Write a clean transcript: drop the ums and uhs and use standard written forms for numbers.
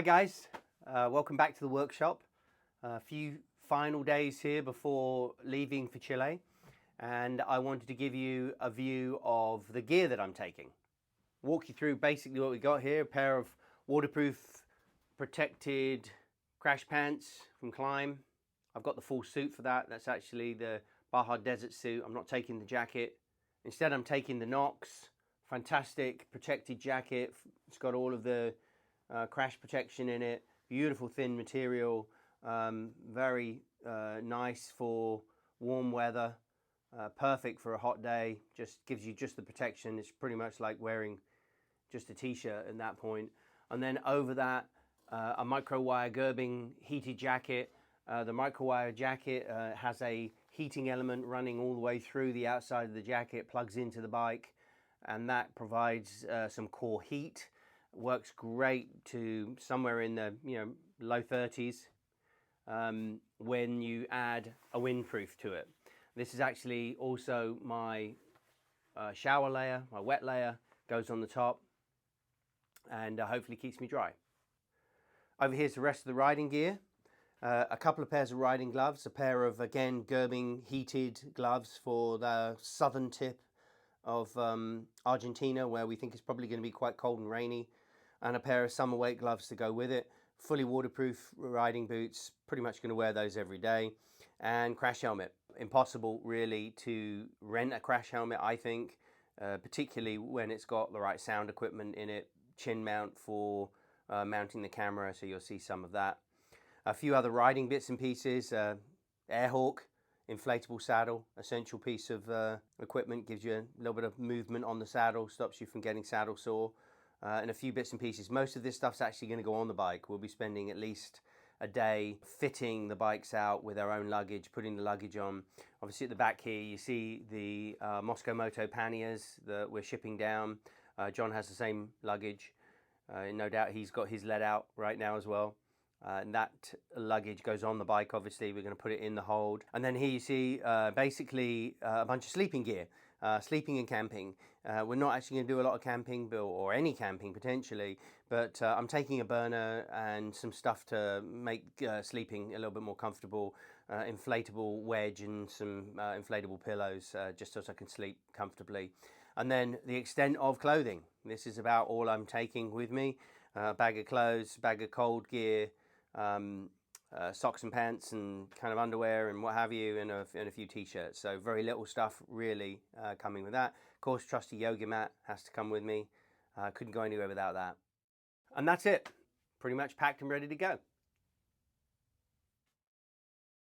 Hi guys, welcome back to the workshop. A few final days here before leaving for Chile, and I wanted to give you a view of the gear that I'm taking. Walk you through basically what we got here: a pair of waterproof protected crash pants from Climb. I've got the full suit for that. That's actually the Baja Desert suit. I'm not taking the jacket. Instead, I'm taking the Nox. Fantastic protected jacket. It's got all of the crash protection in it. Beautiful thin material. Very nice for warm weather. Perfect for a hot day. Just gives you just the protection. It's pretty much like wearing just a t-shirt at that point. And then over that, a microwire Gerbing heated jacket. The microwire jacket has a heating element running all the way through the outside of the jacket, plugs into the bike, and that provides some core heat. Works great to somewhere in the low 30s when you add a windproof to it. This is actually also my shower layer, my wet layer, goes on the top and hopefully keeps me dry. Over here's the rest of the riding gear. A couple of pairs of riding gloves, a pair of, again, Gerbing heated gloves for the southern tip of Argentina, where we think it's probably going to be quite cold and rainy, and a pair of summer weight gloves to go with it. Fully waterproof riding boots, pretty much going to wear those every day, and crash helmet. Impossible really to rent a crash helmet, I think, particularly when it's got the right sound equipment in it. Chin mount for mounting the camera, so you'll see some of that. A few other riding bits and pieces. Airhawk inflatable saddle, essential piece of equipment, gives you a little bit of movement on the saddle, stops you from getting saddle sore, and a few bits and pieces. Most of this stuff's actually going to go on the bike. We'll be spending at least a day fitting the bikes out with our own luggage, putting the luggage on. Obviously at the back here you see the Mosko Moto panniers that we're shipping down. John has the same luggage. No doubt he's got his let out right now as well. And that luggage goes on the bike. Obviously we're going to put it in the hold. And then here you see basically a bunch of sleeping gear, sleeping and camping. We're not actually going to do a lot of camping or any camping potentially, but I'm taking a burner and some stuff to make sleeping a little bit more comfortable, inflatable wedge and some inflatable pillows, just so I can sleep comfortably. And then the extent of clothing. This is about all I'm taking with me. Bag of clothes, bag of cold gear, socks and pants and kind of underwear and what have you, and a few t-shirts. So very little stuff really coming with that. Of course, trusty yoga mat has to come with me. Couldn't go anywhere without that. And that's it. Pretty much packed and ready to go.